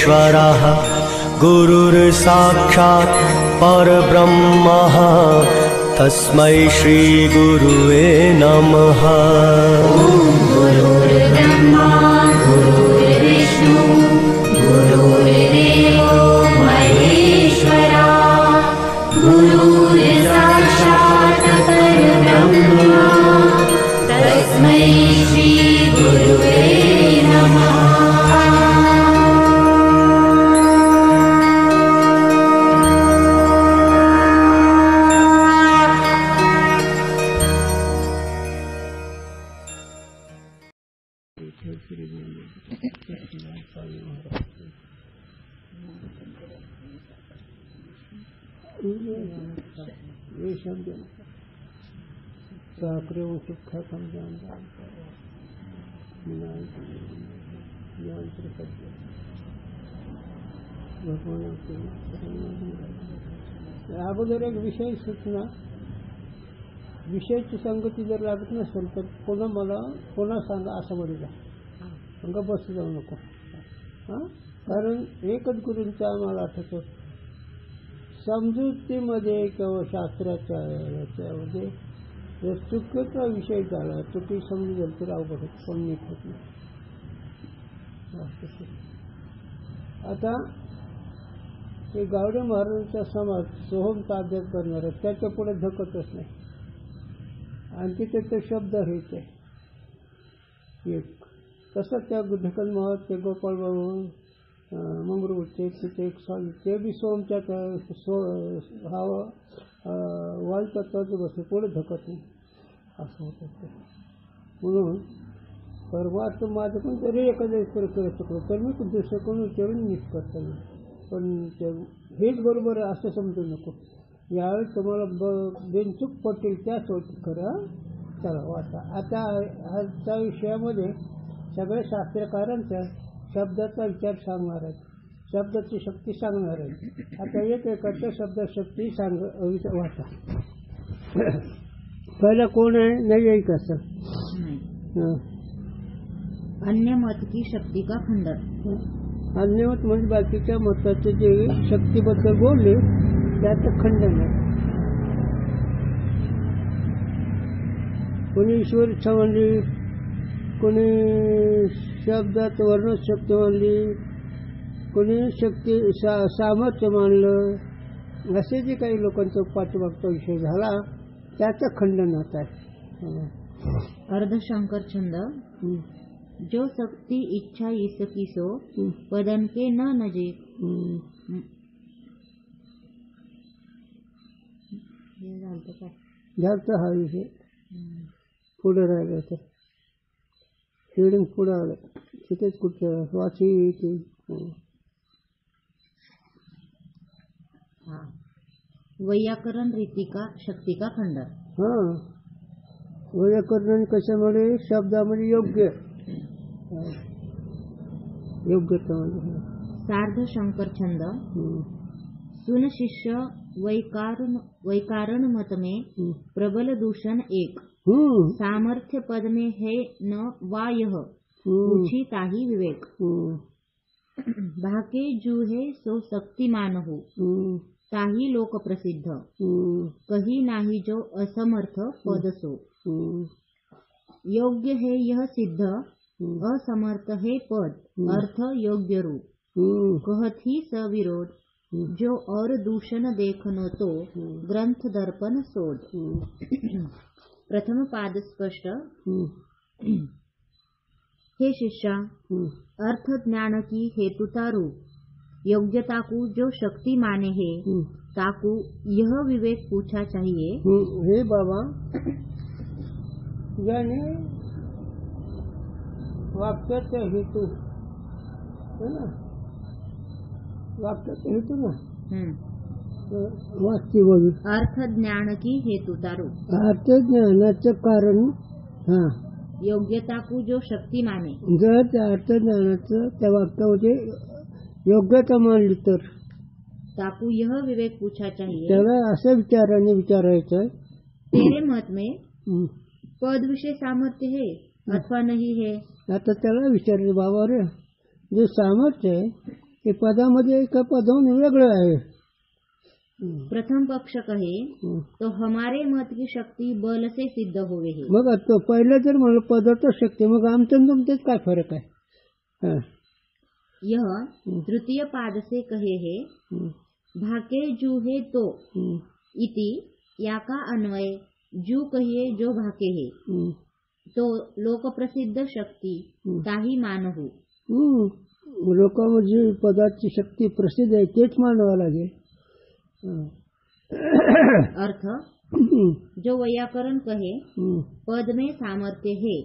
परमेश्वरः गुरुर्साक्षात् परब्रह्मः तस्मै श्री गुरुवे नमः। गुरुर्ब्रह्मा गुरुर्विष्णु गुरुर्देवो महेश्वरा गुरुर्साक्षात् परब्रह्मा तस्मै श्री गुरुवे नमः। ये शब्द साकरे सुख ज्ञान अगोदर एक विषय सूचना विषयाची संगती जर लागत नसेल तर पुन्हा सांगा असं म्हणूया. अंग बसू जाऊ नको. कारण एकच गुरूंचा आम्हाला आठवतो समजुतीमध्ये किंवा शास्त्राच्या याच्यामध्ये जर चुकीचा विषय झाला चुकी समजून गेली तर अवघड होत पण नीट होत नाही. आता ते गावडे महाराजांचा समाज सोहमचा अभ्यास करणार आहे त्याच्या पुढे धकतच नाही. आणि तिथे ते शब्द हेच आहे एक तसंच त्या ढकल महत ते गोपाळ बाबू मंगरूळचे तिथे एक सॉल ते बी सोमच्यात हा वालतत्वाचं बसते पुढे धकत नाही असं होतं ते. म्हणून परवा तर माझं पण तरी एखाद्या करत शकलो तर मी दुसरं कोण विचारून नीट करता येईल पण ते हेच बरोबर आहे असं समजू नको. यावेळी तुम्हाला बेनचूक पटेल त्याच करा. चला वाचा. आता ह्याच्या विषयामध्ये सगळ्या शास्त्रकारांच्या शब्दाचा विचार सांगणार आहेत शब्दाची शक्ती सांगणार आहे. आता एक एकाच्या शब्द शक्ती वाचा. पहिला कोण आहे नाही एक असं अन्य मत की शक्ती का खंडन. अन्य मत म्हणजे बाकीच्या मताचे जे शक्तीबद्दल बोलले त्याचं खंडन आहे. कोणी ईश्वर इच्छा मानली कोणी शब्दात वर्णशक्ती मानली कोणी शक्ती सामर्थ्य मानलं. असे जे काही लोकांचा पाठीमागचा विषय झाला त्याचं खंडन होत आहे. अर्धशंकर छंद. जो शक्ती इच्छा इसकी सो पदन के न नजीक. झालतं हा विषय पुढे राहिला तर शेडिंग पुढे आलं तिथेच कुठे वाची ते वैयाकरण रीती का शक्ती का खंडन. हां वैयाकरण कशामुळे शब्दामध्ये योग्यता म्हणजे सार्ध शंकर छंद. सुन शिष्य वैकारण मत में प्रबल दूषण एक. सामर्थ्य पद में है न वा यह पूछी ताही विवेक. भाके जूहे सो शक्तिमान हो ताही लोक प्रसिद्ध. कही नाही जो असमर्थ पद सो. योग्य है यह सिद्ध असमर्थ है पद अर्थ योग्य रूप. कहत ही सविरोध जो और दूषण देखनो तो ग्रंथ दर्पण शोध. प्रथम पाद स्पष्ट. हे शिष्या अर्थ ज्ञान की हेतु तारू योग्यता को जो शक्ति माने है ताकू यह विवेक पूछा चाहिए. हे बाबा यानी वाक्याचा हेतू है ना वाक्याचा हेतू ना वाक्य बोल अर्थ ज्ञान की हेतु तारू अर्थ ज्ञानाचं कारण हा योग्यता को जो शक्ती माने. जर त्या अर्थ ज्ञानाचं त्या वाक्यामध्ये योग्यता मानली तर ताकू यह विवेक पूछा चाहिए. त्याला असं विचाराने विचारायचं तेरे मत में पद विषय सामर्थ्य है अथवा नहीं है. आता त्याला विचारलं बाबा रे जे सामर्थ्य आहे हे पदामध्ये का पदाहून वेगळं आहे. प्रथम पक्ष कहे तो हमारे मत की शक्ति बल से सिद्ध होवे है. मग तो पहिलं जर म्हणलं पदार्थ शक्ती, मग आमचं तुमच्यात काय फरक आहे. हा. यह तृतीय पाद से कहे है भाके जू है तो इति या का अन्वय जू कहिए जो भाके है तो लोक प्रसिद्ध शक्ती काही मानहू. लोकांमध्ये पदाची शक्ती प्रसिद्ध आहे तेच मानावं लागेल. अर्थ जो वैयाकरण कहे पद में सामर्थ्य है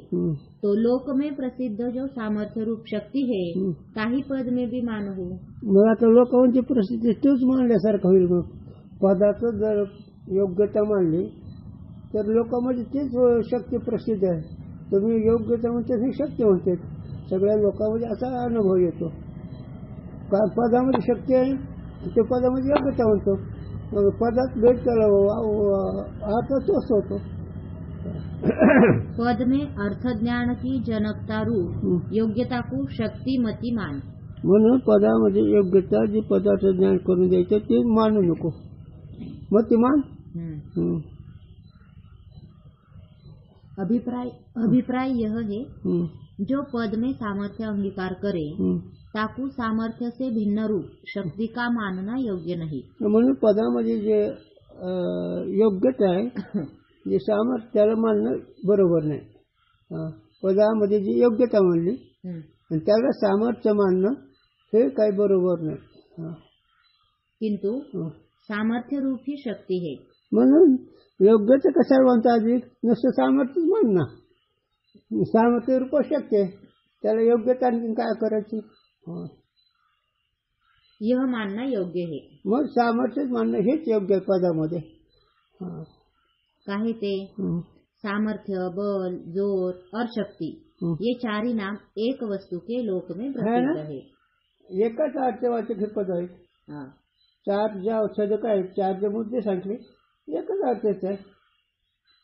तो लोक में प्रसिद्ध जो सामर्थ्य रूप शक्ती है काही पद में भी मानहू. मग आता लोकांची प्रसिद्धी तोच मानल्यासारखं होईल. मग पदाचं जर योग्यता मानली तर लोकांमध्ये तीच शक्ती प्रसिद्ध आहे. तुम्ही योग्यता म्हणते ही शक्ती म्हणते. सगळ्या लोकांमध्ये असा अनुभव येतो का पदामध्ये शक्ती आहे ते पदामध्ये योग्यता म्हणतो. मग पदात भेट त्याला अर्थ तोच होतो. पद में अर्थ ज्ञान की जनकता रूप योग्यता को शक्ति मती मान. म्हणून पदामध्ये योग्यता जी पदार्थ ज्ञान करून द्यायचं ते मानू नको. मतिमान. अभिप्राय यह है जो पद में सामर्थ्य अंगीकार करे ताकू सामर्थ्य से भिन्न रूप शक्ति का मानना योग्य नहीं. म्हणून पदामध्ये जे योग्यता आहे जे सामर्थ्य त्याला मानणं बरोबर नाही. पदामध्ये जी योग्यता मानली आणि त्याला सामर्थ्य मानणं हे काही बरोबर नाही. किंतु सामर्थ्य रूप ही शक्ती है. म्हणून योग्यता कशाला म्हणता अधिक नुसतं सामर्थ्यच म्हणणं. सामर्थ्य रूप शक्य आहे त्याला योग्यता आणखी काय करायची. यह मानना योग्य है. मग सामर्थ्यच मानणं हेच योग्य आहे पदामध्ये. काहे ते सामर्थ्य बल जोर और शक्ति ये चार ही नाम एक वस्तु के लोक में प्रसिद्ध है. एकच अर्थवाचक हे पद आहेत. चार ज्या औषधक आहेत चार जे मुद्दे सांगितले एकच अर्थच आहे.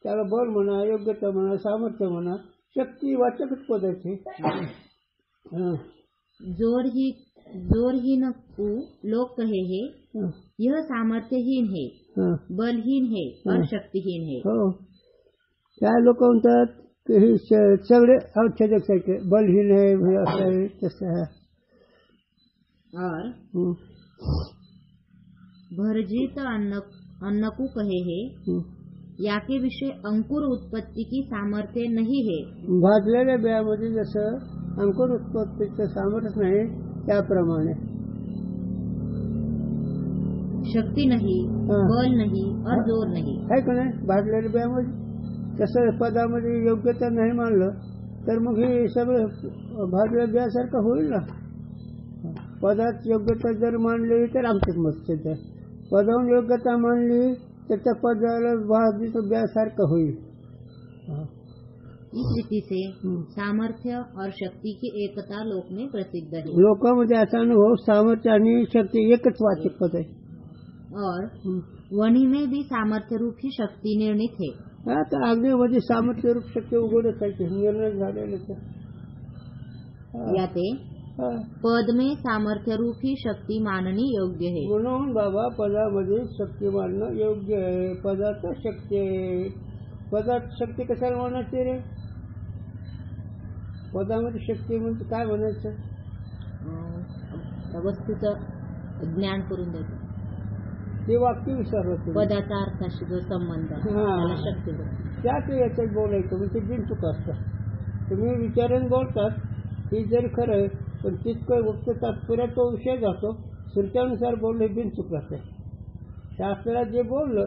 त्याला बल म्हणा योग्यता म्हणा सामर्थ्य म्हणा शक्ती वाचकच पद आहे. जोरहीन को लोग कहे है यह सामर्थ्यहीन है बलहीन है और शक्तिहीन है. हो काय लोक म्हणतात की हे सगळे औषधक सारखे बलहीन आहे असं आहे तसं आहे. और भरजित अन्न को कहे है याके विषय अंकुर उत्पत्ति की सामर्थ्य नहीं है. भाजलेल्या बियामध्ये जसं अंकुर उत्पत्तीचं सामर्थ्य नाही त्याप्रमाणे शक्ती नाही बल नाही और जोर नाही आहे का नाही. भाजलेल्या बियामध्ये तसं पदामध्ये योग्यता नाही मानलं तर मग हे सगळं भाजलेल्या बियासारखं होईल ना. पदात योग्यता जर मानली तर आमचंच मत आहे. पदावरून योग्यता मानली तर त्या पदाला भाजलीचं बियासारखं होईल. इस रीति से सामर्थ्य और शक्ति की एकता लोक में प्रसिद्ध है. लोकांमध्ये असा अनुभव सामर्थ्य आणि शक्ती एकच वाचक पद आहे. और वणी में भी सामर्थ्य रूप ही शक्ति निर्णित है. आता आग्नेयमध्ये सामर्थ्य रूप शक्ती उघडच आहे निर्णय झालेलं. याते पद में सामर्थ्य रूप ही शक्ती माननी योग्य है. म्हणून बाबा पदामध्ये शक्ती मानणं योग्य आहे. पदार्थ शक्ती आहे. पदार्थ शक्ती कशाला म्हणायची रे. पदामध्ये शक्ती म्हणजे काय म्हणायचं. वस्तूचं ज्ञान करून द्यायचं ते वाक्य विचारलं पदाचा अर्थाशी जो संबंध त्याला शक्ती त्याच याच्यात बोलायचं म्हणजे बिनचूक असतं. तुम्ही विचारून बोलतात ही जरी खरं आहे पण तितकं वक्त तात्पर्य तो विषय जातो. श्रुत्यानुसार बोलले बिनचूक असते. शास्त्रात जे बोललं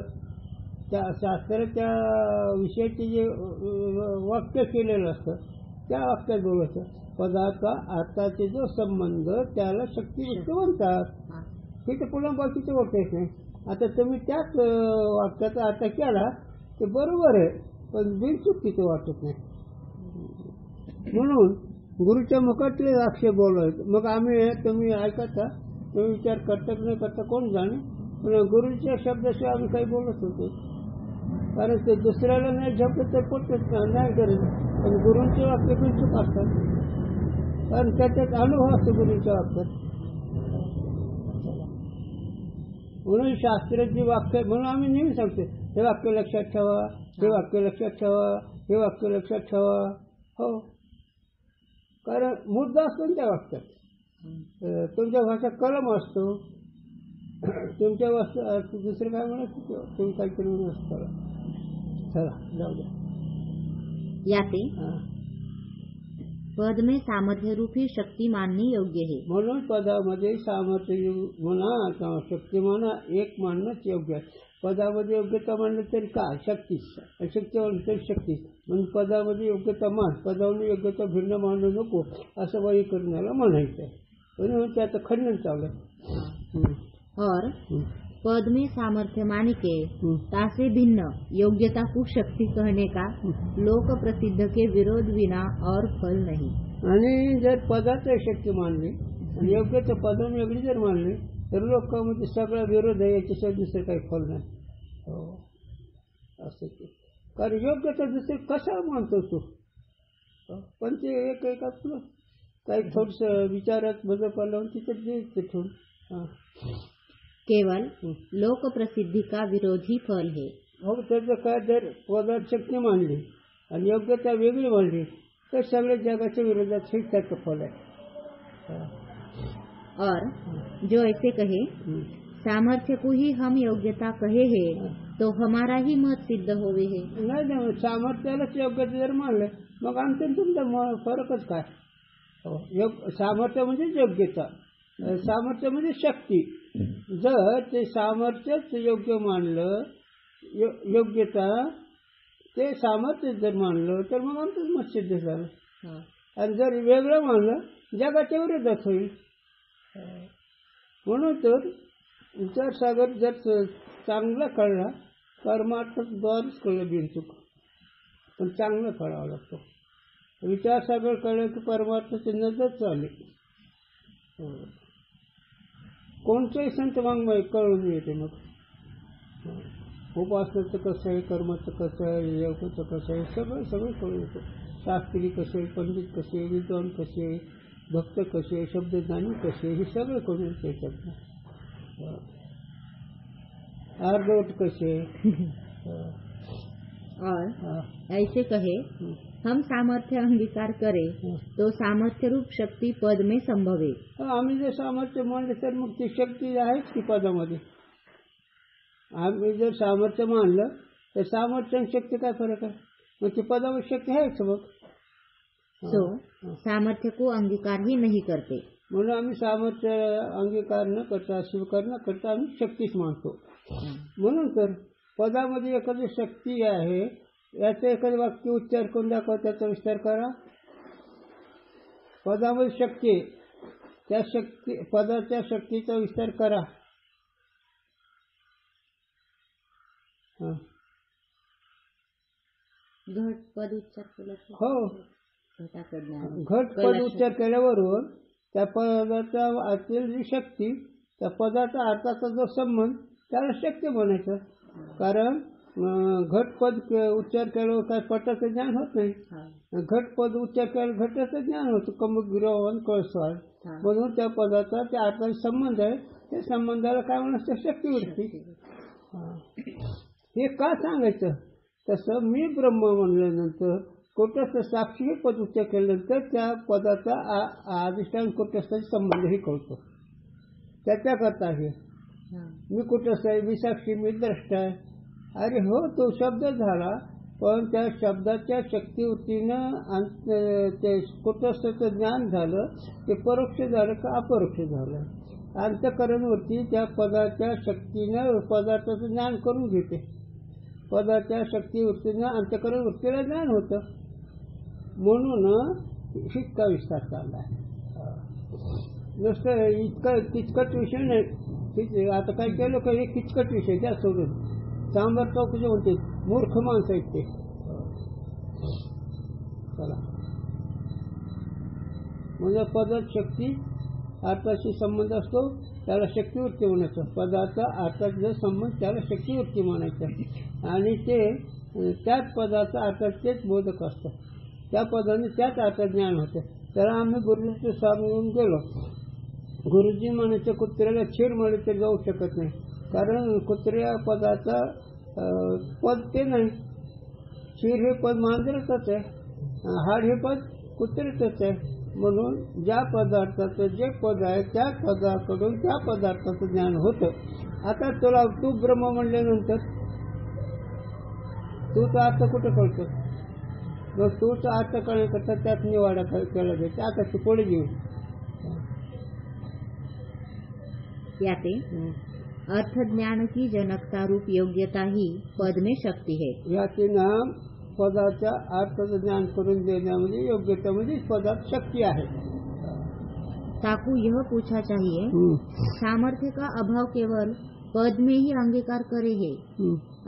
त्या शास्त्रात त्या विषयाचे जे वाक्य केलेलं असतं त्या वाक्यात बोलायचं. पदाचा अर्थाचे जो संबंध त्याला शक्तियुक्त म्हणतात. हे तर पुन्हा बाकीचं वाक्यच नाही. आता तुम्ही त्याच वाक्याचा अर्थ केला ते बरोबर आहे पण बिनचुकीचं वाटत नाही. म्हणून गुरुच्या मुखातले आक्षेप बोलायचं. मग आम्ही तुम्ही ऐकता तुम्ही विचार करता की नाही करता कोण जाणे. पण गुरुच्या शब्दाशिवाय आम्ही काही बोलत होतो कारण ते दुसऱ्याला नाही झपत तर पटत नाही गरज. पण गुरूंचे वाक्य बिनचूक असतात कारण त्याच्यात अनुभव असतो गुरूंच्या वाक्यात. म्हणून शास्त्राची वाक्य म्हणून आम्ही नेहमी सांगतो हे वाक्य लक्षात ठेवा, हे वाक्य लक्षात ठेवा, हे वाक्य लक्षात ठेवा. हो, कारण मुद्दा असतो ना त्या वाक्यात. तुमच्या भाषेत कलम असतो, तुमच्या वस्तू दुसरं काय म्हणायचं तुम्ही काहीतरी म्हणून असतो. चला जाऊ द्या. याते पद में सामर्थ्य रूपी शक्ती माननी योग्य है. म्हणून पदामध्ये सामर्थ्य म्हणा किंवा शक्ती म्हणा एक मानणंच योग्य आहे. पदामध्ये योग्यता मानलं तरी काय शक्तीच, शक्ती मानलं तरी शक्तीच. म्हणून पदामध्ये योग्यता मान, पदामध्ये योग्यता भिन्न मानू नको असं वैयाकरणाला म्हणायचं आहे. म्हणून त्याचं खंडन चालू आहे. और पद में सामर्थ्य मानी के तासे भिन्न योग्यता को शक्ति कहने का लोक प्रसिद्ध के विरोध विना और फल नहीं. आणि जर पदाचं शक्ती मानली आणि योग्यता पदाने वेगळी जर मानली तर लोकांमध्ये सगळा विरोध आहे, याच्याशिवाय दुसरं काही फल नाही. हो असं ते. कारण योग्यता दुसरं कशा मानतो तू, पण ते एक आपलं काही थोडंसं विचारात बदल पडला तिथं द्यायचं ठेवून. केवल लोक प्रसिद्धि का विरोधी फल है. हो, त्याचं काय जर पदात शक्ती मानली आणि योग्यता वेगळी मानली तर सगळ्या जगाच्या विरोधात हेच त्याचं फल आहे. और जो ऐसे कहे सामर्थ्य को ही हम योग्यता कहे है तो हमारा ही मत सिद्ध होवे है. नाही, सामर्थ्यालाच योग्यता जर मानलं मग आमचं तुमचा फरकच काय. सामर्थ्य म्हणजे योग्यता, सामर्थ्य म्हणजे शक्ती. जर ते सामर्थ्यच योग्य मानलं, योग्यता ते सामर्थ्य जर मानलं तर मग आमचंच मत सिद्ध झालं. आणि जर वेगळं मानलं जगाच्या विरोधात होईल. म्हणून तर विचारसागर जर चांगला कळला परमार्थद्वारच कळलं बिनचूक, पण चांगलं कळावं लागतं. विचारसागर कळलं की परमार्थाची नजर चालली. कोणत्याही संत वाङ्मय कळून येते. मग उपासनाचं कसं आहे, कर्माचं कसं आहे, योगाचं कसं आहे, सगळं कळून येतं. शास्त्री कसे, पंडित कसे, विद्वान कसे, भक्त कसे, शब्दज्ञानी कसे, हे सगळं कळून येतं याच्यातनं. अर्धवट कसे. और ऐसे कहे हम सामर्थ्य अंगीकार करे तो सामर्थ्य रूप शक्ती पद में संभवे. आम्ही जर सामर्थ्य मानले तर मग ती शक्ती आहेच की पदामध्ये. आम्ही जर सामर्थ्य मानलं तर सामर्थ्य आणि शक्ती काय फरक आहे, मग ती पदामध्ये शक्ती आहेच. मग सो सामर्थ्य को अंगीकार ही नहीं करते. म्हणून आम्ही सामर्थ्य अंगीकार न करता, स्वीकार न करता आम्ही शक्तीच मानतो. म्हणून तर पदामध्ये एखादी शक्ती आहे याचं एखादं वाक्य उच्चार करून दाखवा, त्याचा विस्तार करा. पदामध्ये शक्ती आहे, त्या शक्ती पदाच्या शक्तीचा विस्तार करा. घट पद उच्चार केला. हो, घट पद उच्चार केल्यावरून त्या पदाचा आतील जी शक्ती, त्या पदाचा अर्थाचा जो संबंध त्याला शक्ती म्हणायचं. कारण घटपद उच्चार केल्यावर काय पटाचं ज्ञान होत नाही. घटपद उच्चार केल्यावर घटाचं ज्ञान होतं. कमुग्रहण कळसवाल म्हणून त्या पदाचा त्या अर्थाचा संबंध आहे, त्या संबंधाला काय म्हणायचं, शक्ती उरते. हे का सांगायचं, तसं मी ब्रह्म म्हणल्यानंतर कुठं साक्षी पद उच्चार केल्यानंतर त्या पदाचा अधिष्ठान कुठं संबंधही कळतो. त्याच्याकरता आहे मी कुठं आहे, मी साक्षी, मी द्रष्टा आहे. अरे हो, तो शब्द झाला, पण त्या शब्दाच्या शक्तीवृत्तीनं ते कुटस्थाचं ज्ञान झालं, ते परोक्ष झालं का अपरोक्ष झालं. अंतःकरणवृत्ती त्या पदाच्या शक्तीनं पदार्थाचं ज्ञान करून घेते. पदाच्या शक्तीवृत्तीनं अंतःकरणवृत्तीला ज्ञान होतं. म्हणून इतका विस्तार चालला आहे. नुसतं इतका किचकट विषय नाही. आता काय केलं का, हे किचकट विषय त्या सोडून सांबार चौकचे म्हणते मूर्ख माणसं आहेत ते. चला, म्हणजे पदात शक्ती अर्थाशी संबंध असतो त्याला शक्तीवृत्ती म्हणायचं. पदाचा अर्थात जो संबंध त्याला शक्तीवृत्ती म्हणायचं. आणि ते त्याच पदाचा अर्थात तेच बोधक असतं. त्या पदाने त्याच अर्थात ज्ञान होतं. त्याला आम्ही गुरुजीच्या स्वामी येऊन गेलो. गुरुजी म्हणायचं कुत्र्याला छेड म्हणले तर जाऊ शकत नाही. कारण कुत्र्या पदाचा पद ते नाही. शिर हे पद मांजराचंच आहे, हाड हे पद कुत्र्याचंच आहे. म्हणून ज्या पदार्थाचं जे पद आहे त्या पदाकडून त्या पदार्थाचं ज्ञान होतं. आता तुला तू ब्रह्म म्हणल्यानंतर तूचा अर्थ कुठं कळतो? मग तूचा अर्थ कळण्याकरता त्यात निवाडा केला जायचा. आता तू पुढे घेऊन याते अर्थ ज्ञान की जनकता रूप योग्यता ही पद में शक्ति है. याचे नाम पदाचा अर्थाचं ज्ञान करून देण्यामध्ये योग्यता म्हणजे पदात शक्ती आहे. ताकू यह पूछा चाहिए, सामर्थ्य का अभाव केवल पद में ही अंगीकार करे है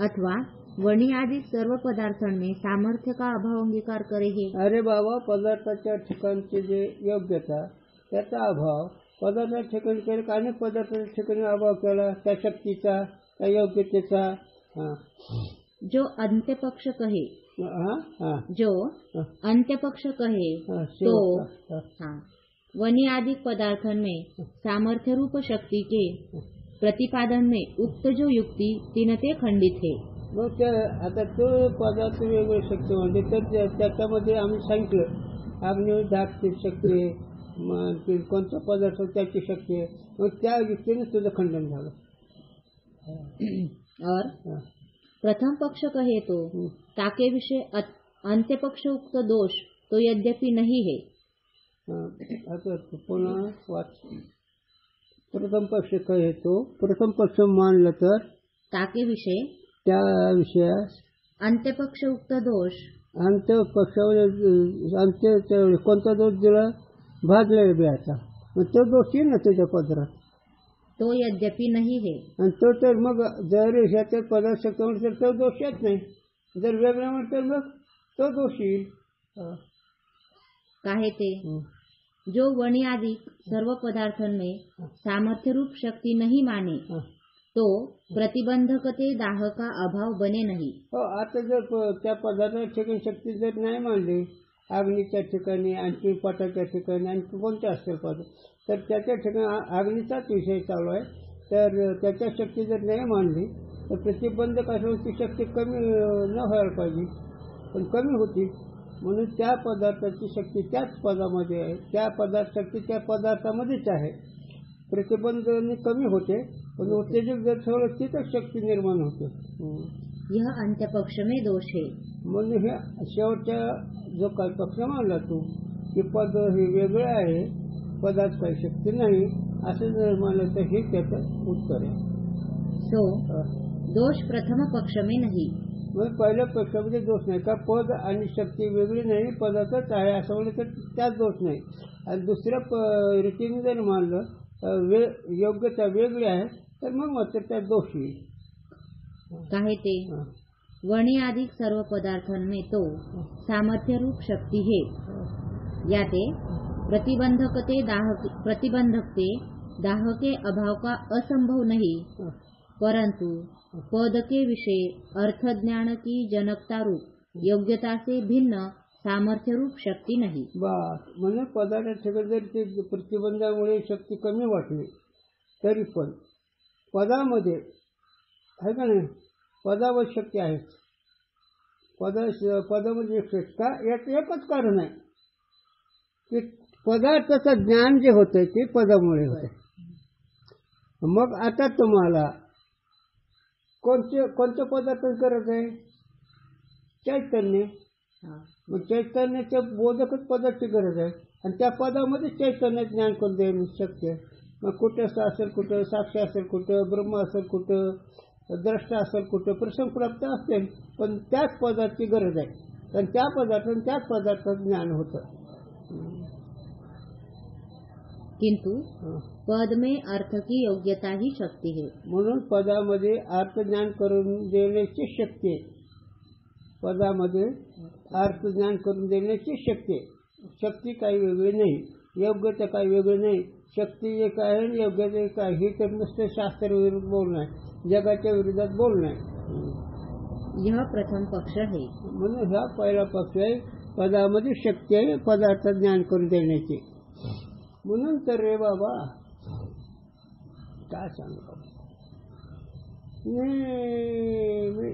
अथवा वणी आदि सर्व पदार्थों में सामर्थ्य का अभाव अंगीकार करे है? अरे बाबा, पदार्थाच्या ठिकाणची जे योग्यता त्याचा अभाव पदार्थाच्या ठिकाणी केला, अनेक पदार्थाच्या ठिकाणी अभाव केला त्या शक्तीचा त्या योग्यतेचा. जो अंत्य पक्ष कहे जो अंत्य पक्ष कहे तो वनी आदि पदार्थों में सामर्थ्य रूप शक्ति के प्रतिपादन में उक्त जो युक्ति तीन ते खंडित है. मग त्या आता तो पदार्थ वेगवेगळी शक्ती म्हणजे तर त्याच्यामध्ये आम्ही सांगितलं अग्नी धाकची शक्ती आहे, मग कोणता पदार्थ त्याची शक्ती आहे. मग त्या युक्तीने तुझं खंडन झालं. और प्रथम पक्ष कहे तो ताके विषय अंत्य पक्ष उक्त दोष तो यद्यपि नहीं है. आता पुन्हा वाच. प्रथम पक्ष कहे तो प्रथम पक्ष मानलं तर ताके विषय त्या विषयास अंत्य पक्ष उक्त दोष अंत्य पक्षावर अंत्य कोणता दोष दिला? भाजलेल्या बियाचा. मग तो दोष येईल ना तुझ्या पदरात. तो यद्यपि नहीं है. आणि तो तर मग जर ह्याच्या पदार्थ शक्ती म्हणतो तर तो दोष येत नाही. जर वेगळा म्हणतो मग तो दोष येईल. काहे ते जो वणी आदि सर्व पदार्थों में सामर्थ्य रूप शक्ति नहीं माने तो प्रतिबंधकते दाह का अभाव बने नहीं. हो, आता जर त्या पदार्थाच्या ठिकाणी शक्ती जर नाही मानली, अग्नीच्या ठिकाणी आणखी पटाच्या ठिकाणी आणखी कोणत्या असेल पदार्थ तर त्याच्या ठिकाणी अग्नीचाच विषय चालू आहे, तर त्याच्या शक्ती जर नाही मानली तर प्रतिबंधक असं ती शक्ती कमी न व्हायला पाहिजे, पण कमी होती. म्हणून त्या पदार्थाची शक्ती त्याच पदामध्ये आहे, त्या पदार्थ शक्ती त्या पदार्थामध्येच आहे. प्रतिबंधाने कमी होते, पण उत्तेजक जर ठेवलं तिथंच शक्ती निर्माण होते. यह अंत्य पक्ष में दोष है. म्हणून हे शेवटच्या जो काही पक्ष मानला तू की पद हे वेगळे आहे, पदात काही शक्ती नाही असं जर मानलं तर हे त्याचं उत्तर आहे. सो दोष प्रथम पक्ष में नहीं. मग पहिल्या पक्षामध्ये दोष नाही का? पद आणि शक्ती वेगळी नाही, पदातच आहे असं म्हणलं तर त्यात दोष नाही. आणि दुसऱ्या रीतीने जर मानलं योग्यता वेगळी आहे तर मग मात्र त्यात दोष येईल. काहे ते वणी आदि सर्व पदार्थों में तो सामर्थ्य रूप शक्ति है. याते प्रतिबंधकते दाह के अभाव का असंभव नहीं, परंतु पद के विषय अर्थ ज्ञान की जनकता रूप योग्यता से भिन्न सामर्थ्य रूप शक्ती नाही. बस म्हणजे पदार्थ ठिकाणी जर ते प्रतिबंधामुळे शक्ती कमी वाटली तरी पण पदामध्ये आहे का नाही, पदावर शक्ती आहे. पदामध्ये का याचं एकच कारण आहे की पदार्थाचं ज्ञान जे होतं ते पदामुळे होतं. मग आता तुम्हाला कोणत्या पदार्थाची गरज आहे? चैतन्य. मग चैतन्याच्या बोधकच पदाची गरज आहे आणि त्या पदामध्ये चैतन्य ज्ञान करून देणं शक्य आहे. मग कुठं असेल, कुठं साक्षी असेल, कुठं ब्रह्म असेल, कुठं द्रष्टा असेल, कुठं प्रसंग प्राप्त असेल, पण त्याच पदाची गरज आहे. कारण त्या पदार्थानं त्याच पदार्थाचं ज्ञान होतं. किंतु पद में अर्थ की योग्यता ही शक्ती है. म्हणून पदामध्ये अर्थ ज्ञान करून देण्याची शक्ती आहे. पदामध्ये अर्थ ज्ञान करून देण्याची शक्ती आहे. शक्ती काही वेगळी नाही, योग्यता काही वेगळी नाही. शक्ती एक आहे आणि योग्यता एक आहे. हे तर नुसतं शास्त्र विरुद्ध बोलणं आहे, जगाच्या विरोधात बोलणं आहे. यह प्रथम पक्ष है. म्हणून हा पहिला पक्ष आहे, पदामध्ये शक्ती आहे पदार्थ ज्ञान करून देण्याची. म्हणून तर रे बाबा काय सांगू, नेहमी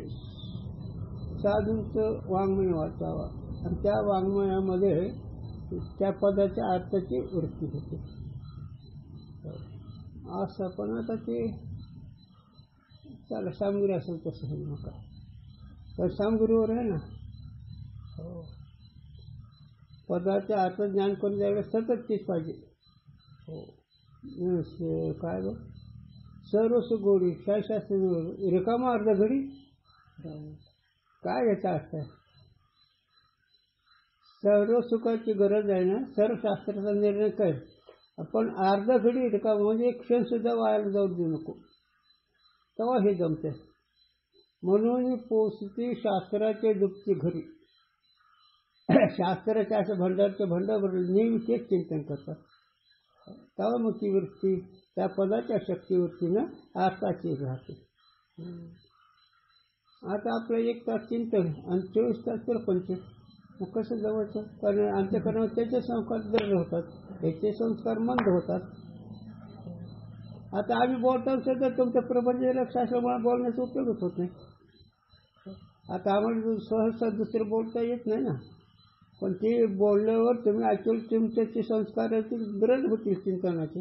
साधूंचं वाङ्मय वाचावा आणि त्या वाङ्मयामध्ये त्या पदाच्या अर्थाची वृत्ती होते. असं पण आता ते त्याला सामगिरी असेल तसं होईल नका, तर सामगिरीवर आहे ना. हो, पदाच्या अर्थ ज्ञान करून द्यायला सतत तेच पाहिजे. हो, काय बघ, सर्व सुगोडी शास्त्र रिकामा अर्ध घडी काय याचा अर्थ आहे. सर्व सुखाची गरज आहे ना, सर्व शास्त्राचा निर्णय कर, आपण अर्ध घडी रिकामा म्हणजे एक क्षण सुद्धा वायाला जाऊ देऊ नको, तेव्हा हे जमते. म्हणून पोचती शास्त्राचे दुपती घरी. शास्त्राच्या असं भंडारचं भंडार भरलं नेहमी तेच चिंतन करतात, तेव्हा मग ती वृत्ती त्या पदाच्या शक्तीवरतीनं अर्थाची राहते. आता आपलं 1 तास चिंतन आणि 24 तास प्रपंच, मग कसं जवळचं, कारण अंतःकरणावर त्याचे संस्कार दृढ होतात, त्याचे संस्कार मंद होतात. आता आम्ही बोलतो सुद्धा तुमच्या प्रपंच लक्ष असल्यामुळे बोलण्याचा उपयोगच होत नाही. आता आम्हाला सहसा दुसरं बोलता येत नाही ना, पण ते बोलल्यावर तुम्ही ॲक्च्युअली तुमचे संस्काराचे दृढ होतील चिंतनाचे.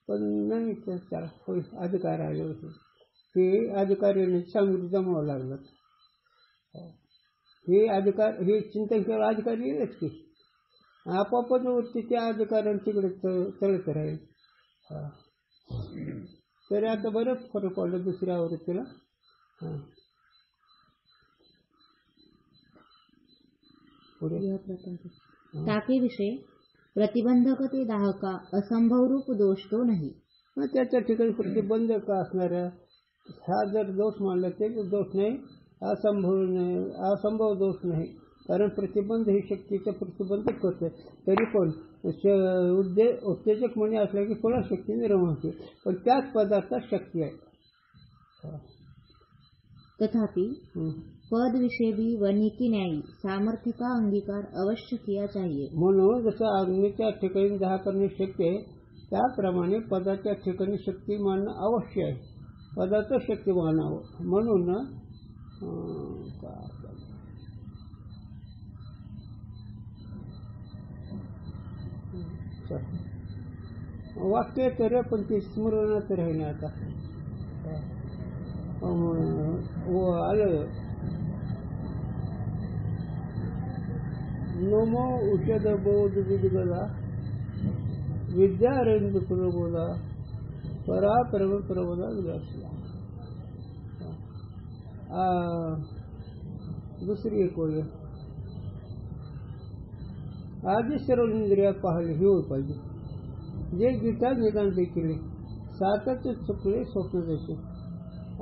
पण नाही त्याला होय अधिकार आले होते, हे अधिकाऱ्याने सांगून जमावं लागलं. हे अधिकार, हे चिंतन केवळ अधिकारी येईलच की, आपोआपच वृत्ती त्या अधिकाऱ्यांच्याकडे चढत राहील. तरी आता बरंच फरक पडलं दुसऱ्या वृत्तीला. टाकेविषयी प्रतिबंधक ते दाहका असंभव रूप दोष तो नाही. मग त्याच्या ठिकाणी प्रतिबंधक असणाऱ्या हा जर दोष मानला ते दोष नाही, असंभव दोष नाही. कारण प्रतिबंध ही शक्तीचं प्रतिबंधक करते. तरी पण उत्तेजक म्हणे असल्या की थोडा शक्ती निर्माण होते, पण त्याच पदार्थात शक्ती आहे. तथापि पद विषय भी वनिकी न्यायी सामर्थ्य का अंगीकार अवश्य किया चाहिए. म्हणून जसं अग्नीच्या ठिकाणी दाह करणे शक्य आहे, त्याप्रमाणे पदाच्या ठिकाणी शक्ती मानणं अवश्य आहे. पदाचं शक्ती मानावं म्हणून वाक्य तर पण ते स्मरणात राहिणे. आता आलं नमो उषद बोध विद्गला विद्यारंग प्रबोधा परा प्रबोधा विलासला. दुसरी एक ओळ, आधी सर्व इंद्रिया पाहिले हे होत पाहिजे. जे गीता निदान देखील सातच चुकले स्वप्न जसे.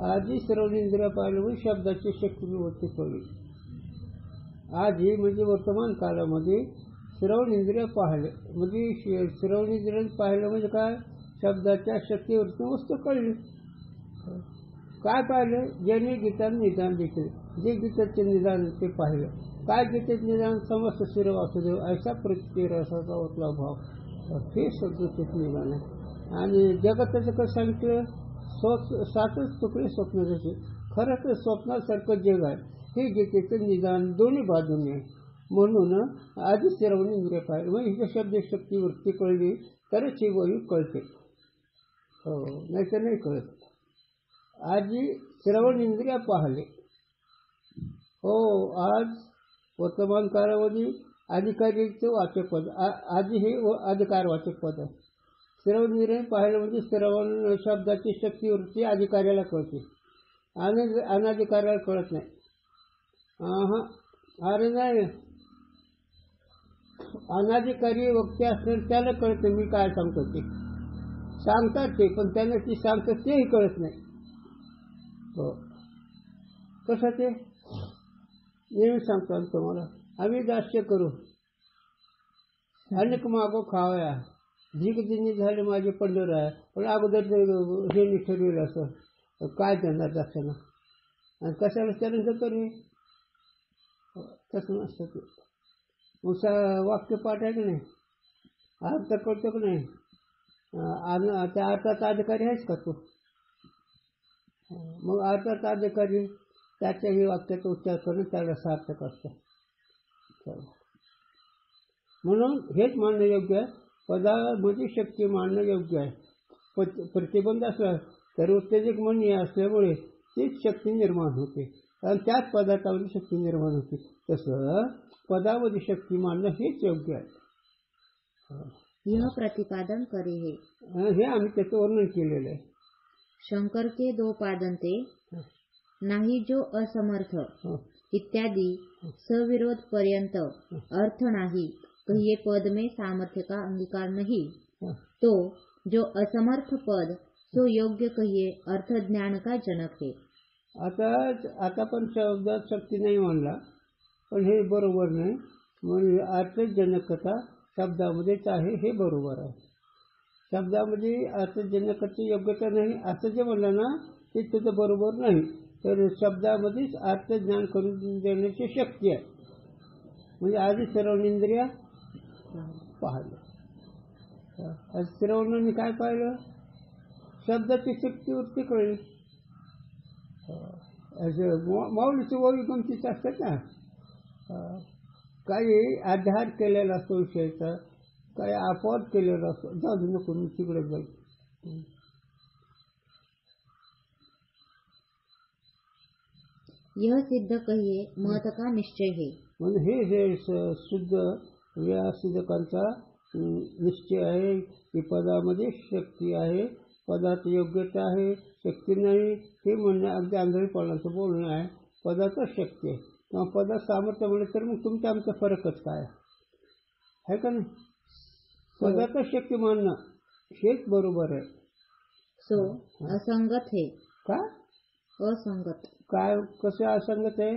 आधी सर्व इंद्रिया पाहिले म्हणजे शब्दाची शक्ती होते कळली. आधी म्हणजे वर्तमान काळामध्ये श्रवण इंद्रिय पाहिले म्हणजे श्रवण इंद्रिय पाहिलं म्हणजे काय, शब्दाच्या शक्तीवरती वस्तू कळली. काय पाहिलं, ज्याने गीता निदान देखील, जे गीतेचे निदान ते पाहिलं. काय गीतेचे निदान, समस्त शिर वासुदेव ऐसा प्रत्यय रसाचा ओतला भाव, हे शब्दाचे निदान आहे. आणि जगताचं कसं सांगितलं, सातच तुकडे स्वप्न जसे. खरं तर स्वप्नासारखं जग आहे, हे गीतेचं निदान दोन्ही बाजूने आहे. म्हणून आधी श्रवण इंद्रिय पाहिलं म्हणजे हिच्या शब्द शक्ती वृत्ती कळली तरच ही वही कळते, हो नाहीतर नाही कळत. आधी श्रवण इंद्रिया पाहिले. हो, आज वर्तमान काळामध्ये अधिकारीचं वाचक पद, आधी हे अधिकार वाचक पद आहे. श्रवण इंद्रिय पाहिलं म्हणजे श्रवण शब्दाची शक्ती वृत्ती अधिकाऱ्याला कळते आणि अनाधिकाऱ्याला कळत नाही. अरे नाही, अनाधिकारी वक्ते असणार त्याला कळतं मी काय सांगतो ते. सांगतात ते, पण त्यांना ती सांगतात तेही कळत नाही. हो, कसं ते नेहमी सांगतो तुम्हाला, आम्ही दास्य करू अनेक मागो खावया, जिनी झाले माझे पंढर आहे, पण अगोदर हे मी ठरविलं असं काय देणार दाक्षांना आणि कशाला त्यानंतर करू, तसं नसतं ते. मग वाक्यपाठ आहे की नाही, अर्थ कळतो की नाही, त्या अर्थाचा अधिकारी आहेस का तू? मग अर्थात अधिकारी त्याच्याही वाक्याचा उच्चार करून त्याला सार्थक असतं. म्हणून हेच मानणं योग्य आहे. पदामध्ये शक्ती मानणं योग्य आहे. प्रतिबंध असला तर उत्तेजक म्हणणे असल्यामुळे तीच शक्ती निर्माण होते आणि त्याच पदार्थामध्ये शक्ती निर्माण होते. तसं पदामध्ये शक्ती मानणं हेच योग्य आहे. यह प्रतिपादन करे है. हे आम्ही त्याचं वर्णन केलेलं आहे. शंकर के दो पादन थे, नाही जो असमर्थ इत्यादि सविरोध पर्यंत अर्थ नाही कहिए पद में सामर्थ्य का अंगीकार नहीं, तो जो असमर्थ पद सो योग्य कहिए अर्थ ज्ञान का जनक है. आता पण शब्दात शक्ती नाही मानला, पण हे बरोबर नाही. म्हणजे अर्थजनकता शब्दामध्येच आहे, हे बरोबर आहे. शब्दामध्ये अर्थजनकतेची योग्यता नाही असं जे म्हणलं ना ते तुझं बरोबर नाही. तर शब्दामध्येच अर्थज्ञान करून देण्याची शक्ती आहे. म्हणजे आधी श्रवणेंद्रिया पाहिलं. श्रवणाने काय पाहिलं? शब्दाची शक्ती वृत्ती कळली. माऊलीची ओळी गमतीच असतात ना. काही आधार केलेला असतो विषयाचा, काही अपवाद केलेला असतो. जाऊ नको मी तिकडे जाईल. यह सिद्ध कहिए मत का निश्चय है. म्हणजे हे शुद्ध या सिद्धकांचा निश्चय आहे की पदामध्ये शक्ती आहे, पदात योग्यता आहे, शक्ती नाही हे म्हणणं अगदी आंधळेपणाचं बोलणं आहे. पदातच शक्ती आहे किंवा पदात सामर्थ्य म्हणलं तर मग तुमचा आमचा फरकच काय आहे का नाही? पदातच शक्ती मानणं हेच बरोबर आहे. सो असंगत है. का असंगत? काय कसं असंगत आहे?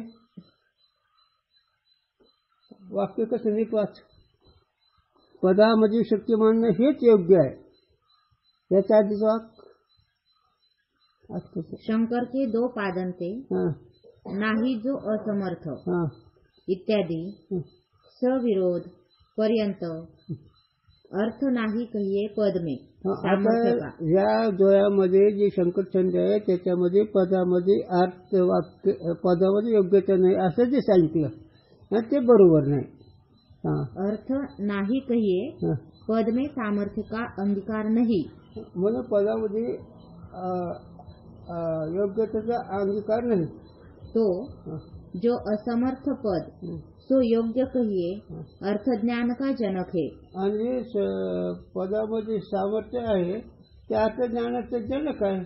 वाक्य कसं नीट वाच. पदामध्ये शक्ती मानणं हेच योग्य आहे. याच्या आधीच वाक्य शंकर के दो पादन थे, नाही जो असमर्थ इत्यादि सविरोध पर्यंत अर्थ नाही कहिए पद में. आता या जोयामध्ये जे शंकरचंद आहे त्याच्यामध्ये पदामध्ये अर्थ वाक्य पदामध्ये योग्यता नाही असं जे सांगितलं ते बरोबर नाही. अर्थ नाही कहिए पद में सामर्थ्य का अंगीकार नहीं. म्हणून पदामध्ये योग्यतेचा अंगीकार नाही. तो जो असमर्थ पद सो योग्य कहिए अर्थ ज्ञान का जनक है. आणि पदामध्ये सामर्थ्य आहे ते अर्थ ज्ञानाचं जनक आहे.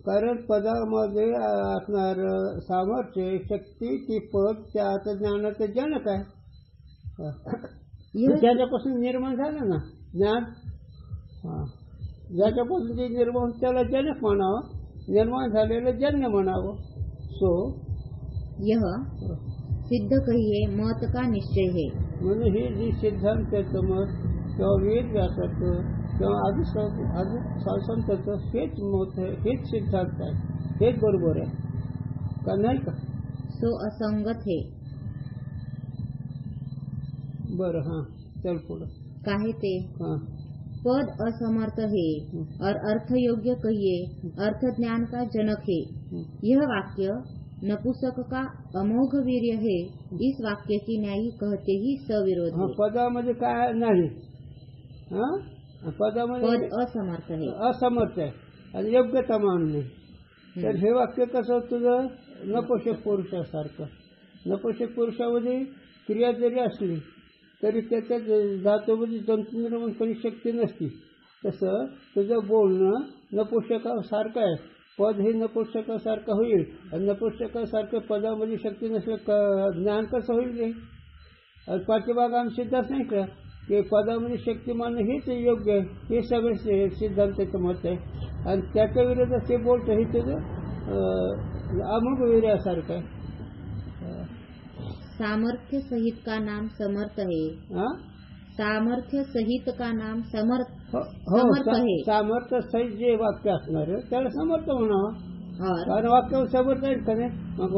कारण पदामध्ये असणार सामर्थ्य शक्ती ती पद त्या अर्थ ज्ञानाचं जनक आहे. ज्याच्यापासून निर्माण झालं ना ज्ञान, ज्याच्यापासून जे निर्माण त्याला जनक म्हणावं, निर्माण झालेलं जन्य म्हणावं. सो यह सिद्ध कहिए मत का निश्चय है. म्हणून हे जे सिद्धांताचं मत किंवा वेद व्यासाचं किंवा आधी संतांचं हेच मत आहे, हेच सिद्धांत आहे, हेच बरोबर आहे का नाही का? सो असंगत है. बरं हां चल पुढं. काहे ते पद असमर्थ है और अर्थ योग्य कहिए अर्थ ज्ञान का जनक है. यह वाक्य नपुंसक का अमोघ वीर्य है. इस वाक्य की न्यायी कहते ही सविरोध है. पदामध्ये काय नाही. पदामध्ये पद असमर्थ है, असमर्थ आहे आणि योग्यता मानणे. तर हे वाक्य कसं तुझं नपुंसक पुरुषासारखं. नपुंसक पुरुषामध्ये क्रिया जरी असली तरी त्याच्या धातूमध्ये तंतू निर्माण करण्याची शक्ती नसती. तसं तुझं बोलणं नपुंसकासारखं आहे. पद हे नपुंसकासारखं होईल आणि नपुंसकासारखं पदामध्ये शक्ती नसलं ज्ञान कसं होईल रे? पाठीमाग आम्ही सिद्धांत नाही का की पदामध्ये शक्ती मानणं हेच योग्य आहे. हे सगळे सिद्धांताचं मत आहे आणि त्याच्या विरोधात ते बोलतं हे तुझं अमुक वीर्यासारखं आहे. सामर्थ्य सहित का नाम समर्थ है. सामर्थ्य सहित का नाम समर्थ है. सामर्थ्य सहित जे वाक्य असणार त्याला समर्थ म्हणावं. कारण वाक्य समर्थ आहे का नाही? मग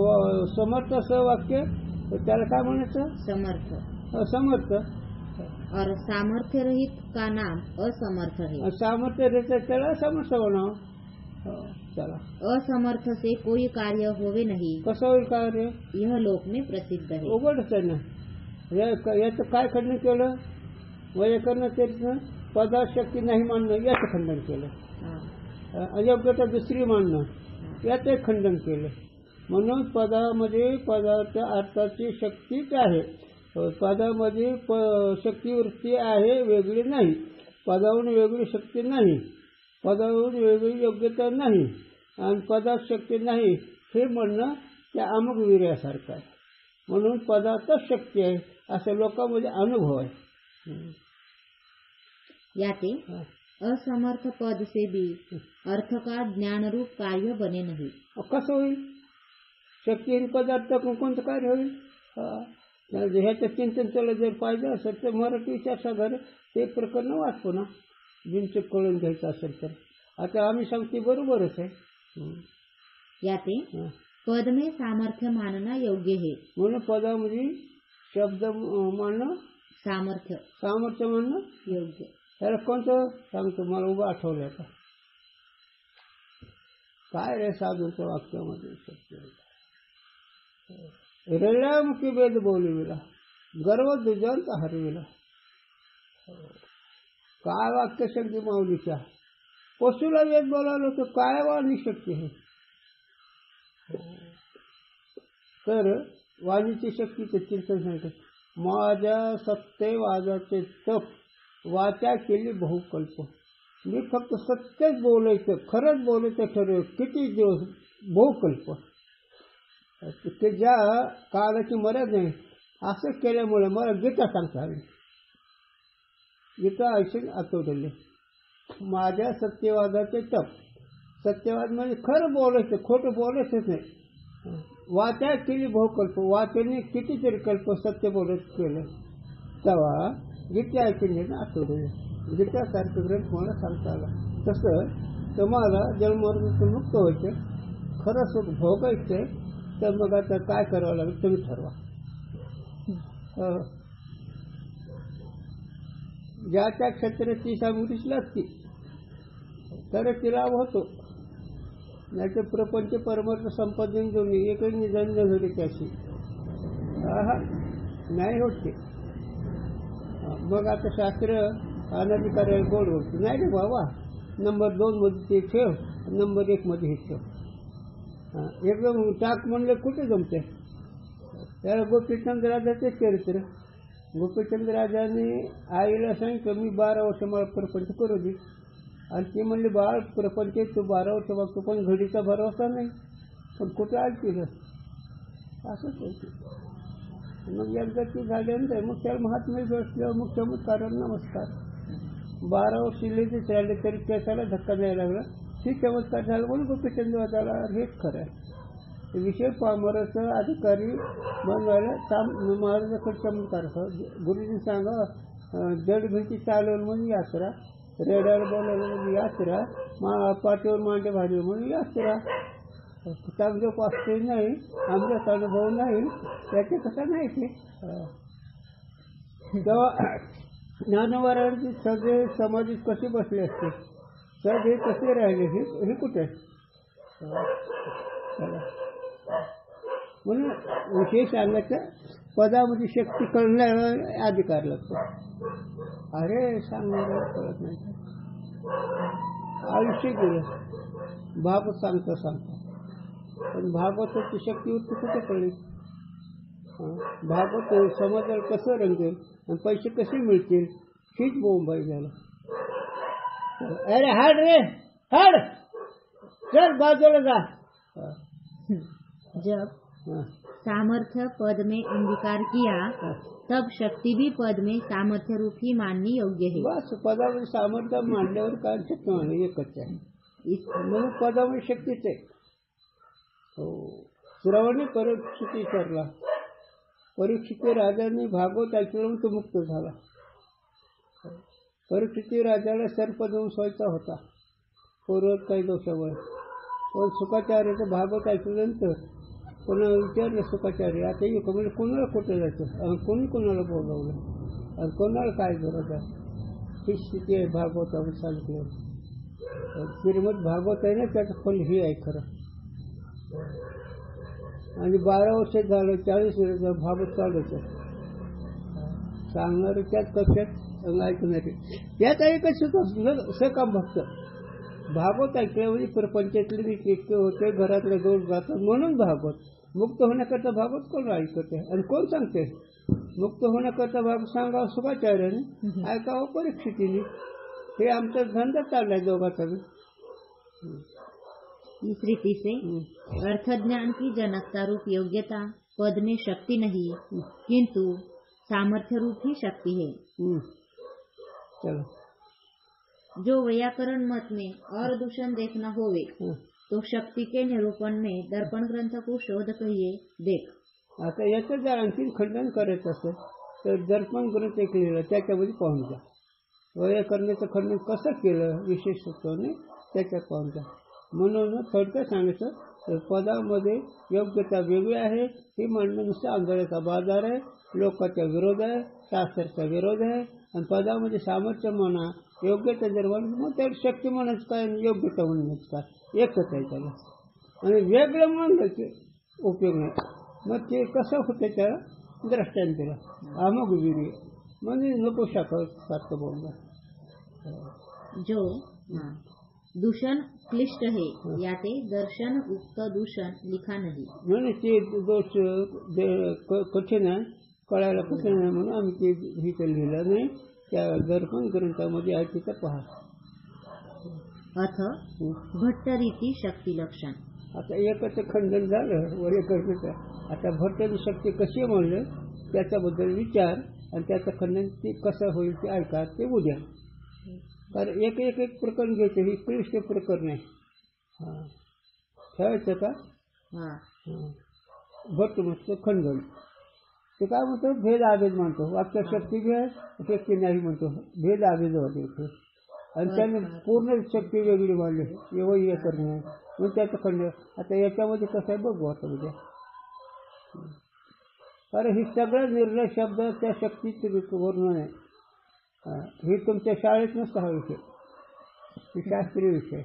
समर्थ असं वाक्य त्याला काय म्हणायचं? समर्थ. समर्थ. और सामर्थ्य रहित का नाम असमर्थ है. सामर्थ्य रहित त्याला समर्थ म्हणावं. चला. असमर्थ से कोई कार्य होवे नहीं, कसं होईल कार्य? यह लोक में प्रसिद्ध है. उघडच आहे ना. याचं काय खंडन केलं? वैयाकरणाचार्यानं पदार्थ शक्ती नाही मानणं याचं खंडन केलं. हाँ. अयोग्यता दुसरी मानणं याचं खंडन केलं. म्हणून पदामध्ये पदार्थ अर्थाची शक्तीच आहे. पदामध्ये शक्तिवृत्ती आहे, वेगळी नाही. पदावरून वेगळी शक्ती नाही, पदावरून वेगळी योग्यता नाही आणि पदार्थ शक्ती नाही हे म्हणणं त्या अमुक वीर्यासारखं आहे. म्हणून पदार्थच शक्ती आहे असं लोकांमध्ये अनुभव आहे. याते असमर्थ पद से भी अर्थ का ज्ञान रूप कार्य बने नहीं. कसं होईल? शक्ती आणि पदार्थ कोणतं कार्य होईल? ह्याचं चिंतन त्याला जर पाहिजे असेल तर मराठी विचारसागर ते प्रकरण वाचतो ना, बिनचूक कळून घ्यायचं असेल तर. आता आम्ही सांगते बरोबरच आहे. याते पद में सामर्थ्य मानना योग्य है. म्हणून पदामध्ये शब्द मानणं, सामर्थ्य सामर्थ्य मानणं योग्य. त्याला कोणतं सांगतो, मला उभं आठवलं का काय रे साधूच्या वाक्यामध्ये शक्ती रेल्यामुखी वेद बोलविला, गर्व दुजंत हरविला. काय वाक्य शक्ती माऊलीच्या. पशुला वेद बोलावलं तर काय वाणी शक्ती आहे. तर वाणीची शक्तीचं चिंतन सांगतं. माझ्या सत्य वाजाचे तप, वाचा केली बहुकल्प. मी फक्त सत्यच बोलायचं, खरंच बोलायचं ठरवलं. किती दिवस बहुकल्प, ते ज्या काळाची मर्यादा नाही असं केल्यामुळे मला गीता सांगता आली. गीता ऐकून आठवले. माझ्या सत्यवादाचे तप, सत्यवाद म्हणजे खरं बोलायचं, खोटं बोलायचंच नाही. वाचा केली बहुकल्प, वाचेने कितीतरी कल्प सत्य बोलत केलं. तेव्हा गीता ऐकून घेणं आठवले. गीतासारखं ग्रंथ मला सांगता आला. तसं तुम्हाला जन्ममरणातून मुक्त व्हायचं, खरं सुख भोगायचं तर मग आता काय करावं लागेल तुम्ही ठरवा. ज्याच्या क्षेत्राची सामग्रीच लागते तर तिला होतो. नाही तर प्रपंच परमार्थ संपादन दोन्ही एक निधन घडी त्याशी नाही होते. मग आता शास्त्र अनधिकाऱ्याला गोड होते. नाही रे बाबा, नंबर 2 मध्ये ते ठेव, नंबर 1 मध्ये हे ठेव. एकदम टाक म्हणलं कुठे जमते. त्याला गोपीचंद राजाचे चरित्र. गोपीचंद राजाने आईला सांगितलं मी 12 वर्ष मला प्रपंच करू दे. आणि ती म्हणली बाळ प्रपंच तू 12 वर्ष बघतो पण घडीचा भरोसा नाही. पण कुठे ऐकलं असंच होतं. मग एकदा ती झाल्यानंतर मग त्याला महात्म्य बसल्यावर मग चमत्कार नमस्कार. 12 वर्ष लिहितेच राहिले तरी त्याला धक्का द्यायला लागला. हे चमत्कार झाला म्हणून गोपीचंद राजाला हेच खरं आहे. विषय पामराचं अधिकारी बनवायला महाराजाकडे चमत्कार. गुरुजी सांगा जड भिंती चालवलं म्हणून यात्रा, रेड्याला बोलावलं म्हणून यात्रा, पाठीवर मांडे भारी म्हणून यात्रा. चांगलं पाचते नाही, आमच्यात अनुभव नाही, त्याचे कसं नाही ते. तेव्हा ज्ञानवारांची सगळे समाजात कसे बसले असते, सगळे कसे राहिले हे कुठे. म्हणून विषय सांगायचं पदामध्ये शक्ती कळण्याला अधिकार लागतो. अरे सांगणार कळत नाही. आयुष्य गेलं भागवत सांगता सांगता. पण भागवताची शक्तीवरती कुठे कळली. भागवत समाजाला कसं रंगेल आणि पैसे कसे मिळतील हीच बोंबाई झालं. अरे हाड रे हाड, चल बाजूला जा. जब सामर्थ्य पद में अंगीकार किया तब शक्ति भी पद में सामर्थ्य रूप ही माननी योग्य है. बस पदामध्ये सामर्थ्य मांडल्यावर काय शक्ती मानली एकच आहे. म्हणून पदामध्ये शक्तीच आहे. हो, श्रवणी परीक्षित विचारला. परीक्षित राजाने भागवत ऐकून तो मुक्त झाला. परीक्षित राजाला सर्पदंश व्हायचा होता पूर्वत काही दोषामुळे. पण शुकाचार्याचं भागवत ऐकल्यानंतर कोणाला विचारलं शुकाचार्य आता येऊ म्हणजे कोणाला कुठं जायचं, कोणी कोणाला बोलावलं आणि कोणाला काय गरज आहे. ही स्थिती आहे भागवतावर सांगितलं. श्रीमद भागवत आहे ना, त्याचं फल हे आहे खरं. आणि 12 वर्ष झालं, 40 वर्ष भागवत चालूच आहे. सांगणारे त्याच कक्षात ऐकणारे त्यात एकच सकाम भक्त. भागवत ऐकल्या म्हणजे प्रपंचातले इतके होते, घरातले दोष जातात म्हणून भागवत. मुक्त होण्याकरता भागवत कोण ऐकते आणि कोण सांगते? मुक्त होण्याकरता भागवत सांगावं शुकाचार्याने, ऐकावं परीक्षितीने. हे आमचा धंदा चाललाय दोघांचा. इस रीति से अर्थ ज्ञान की जनकता रूप योग्यता पद में शक्ति नहीं, किंतु सामर्थ्य रूप ही शक्ति है. चलो, जो व्याकरण मत में और दूषण देखना होवे तो शक्ति के निरूपण में दर्पण ग्रंथ को शोध कहिए देख. आता याचं जर आणखी खंडन करायचं असेल तर दर्पण ग्रंथ एक लिहिलं, त्याच्यामध्ये पाहून जा. व्याकरणाचं खंडन कसं केलं विशेषत्वाने त्याच्यात पाहून जा. म्हणून थोडक्यात सांगायचं तर पदामध्ये योग्यता वेगळी आहे. ही म्हणणं नुसतं आंधळ्याचा बाजार आहे, लोकांचा विरोध आहे, शास्त्राचा विरोध आहे. आणि पदामध्ये सामर्थ्य म्हणा, योग्यता जर म्हणून मग त्याला शक्ती म्हणायचं काय, योग्यता म्हणूनच काय, एकच आहे त्याला. आणि वेगळं म्हणलं की उपयोग नाही. मग ते कसं होतं त्याला दृष्टांतीला अमोघ वीर्य म्हणजे नको सारखं बोलणं. जो दूषण क्लिष्ट है याते दर्शन उक्त दूषण लिखा नहीं. म्हणून ते दोष कठीण आहे, कळायला कठीण आहे म्हणून आम्ही ते इथं लिहिलं नाही. त्या दर्पण ग्रंथामध्ये आहे तिथं पहा. अथ भट्ट रीती शक्ती लक्षण. आता एकच खंडन झालं वैयाकरणाचं. आता भट्टाची शक्ती कशी म्हणलं त्याच्याबद्दल विचार आणि त्याचं खंडन ते कसं होईल ते ऐका, ते उद्या. कारण एक एक एक प्रकरण घ्यायचं, ही क्लिष्ट प्रकरण आहे. ठेवायचं का? भट्ट म्हणतो खंडन. ते काय म्हणतो, भेद आभेद म्हणतो. वाक्य शक्ती घ्या, शक्ती नाही म्हणतो, भेद आभेद होते. आणि त्याने पूर्ण शक्ती वेगळी मांडली, हे करणे म्हणून त्याचं खंडन. आता याच्यामध्ये कसं आहे बघू आता उद्या. कारण ही सगळं निर्णय शब्द त्या शक्तीचे वर्णन आहे. हे तुमच्या शाळेत नसतं हा विषय, हे शास्त्रीय विषय.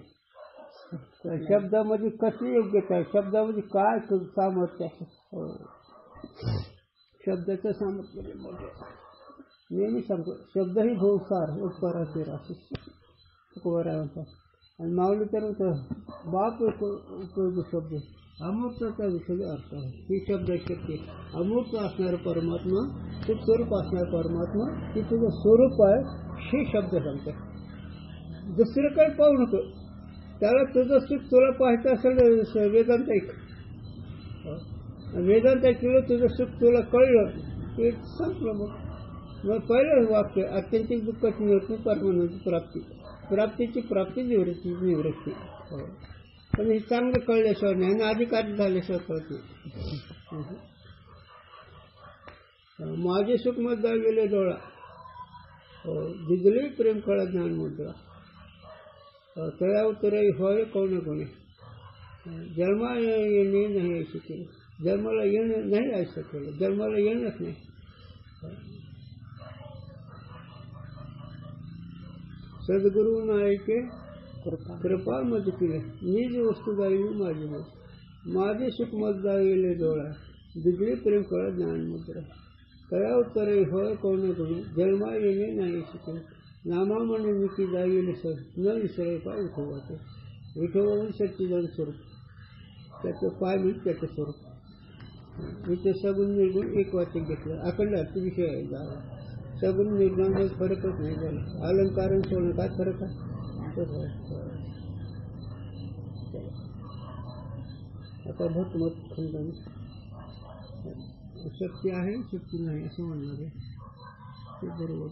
शब्दामध्ये कशी योग्यता आहे, शब्दामध्ये काय सामर्थ्य आहे, शब्दाचं सामर्थ्य नेहमी सांगतो. शब्द ही भोवसार उपकाराचे राशी म्हणतात. आणि माऊली तर म्हणतो बाप उपयोगी शब्द अमूर्ताचा विषय अर्थ आहे. ही शब्द शक्ती अमूर्त असणारं परमात्मा, ते स्वरूप असणारं परमात्मा, की तुझं स्वरूप आहे हे शब्द सांगतात. दुसरं काही पाहू नको. त्याला तुझं सुख तुला पाहायचं असेल वेदांत ऐक. वेदांत ऐकलं तुझं सुख तुला कळलं ते संपलं. मग पहिलं वाक्य अत्यंतिक दुःखाची निवृत्ती, परमानंद प्राप्ती, प्राप्तीची प्राप्ती, निवृत्ती. पण हे चांगलं कळल्याशिवाय नाही आणि अधिकारी झाल्याशिवाय कळत नाही. माझे सुख मधला गेले डोळा, दिदली प्रेम कळा ज्ञान मुद्रा. तळ्या उतराई होय कोणे कोणी, जन्मा येणे नाही ऐसे केले, जन्माला येणं नाही ऐसे केलं, जन्माला येणंच नाही. सद्गुरू नायके कृपा मज केले, निज वस्तू गायली माझी मत. माझे सुख मत जाईले डोळा, दिदली प्रेम कळा ज्ञान मुद्रा. तळ्या उतराई होय कोणे कोणी, जन्मा येणे नाही शिकले, नामा म्हणे निकी जाईल सर, न विसरे पाय विठोबाचे. विठोबा सच्चिदान स्वरूप, त्याचं पाय म्हणजे त्याचं स्वरूप. इथे सगुण निर्गुण एक वाचक घेतलं. अखंड अर्थ विषय आहे झाला. सगुण निर्गुण फरकच नाही झाला. अलंकारण सोडणं काय फरक आहे. आता भटमत खंडन शक्ती आहे शक्ती नाही असं म्हणणार आहे ते बरोबर.